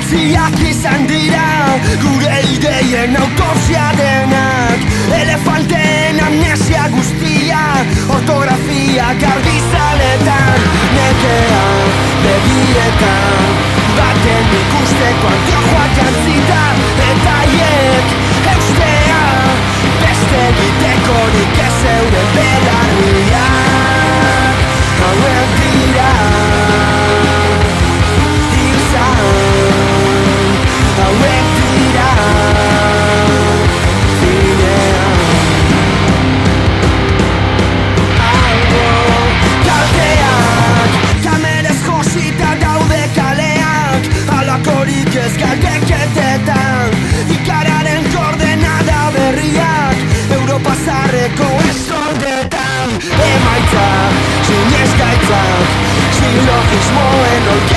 Ziak izan dira gure ideien autopsia denak. Elefanteen amnesia guztia, ortografia garbizaletan. Nekea begietan, baten ikusteko antrojoak jantzita. Eta hiek eustea, beste egitekorik ez euren belarriak. Hauek dira hauek dira zinean. Kalteak kamerez josita daude kaleak, halakorik ez galdeketetan. Ikararen koordenada berriak Europa zarreko eskoldetan. Emaitzak, sinezkaitzak, silogismoen olke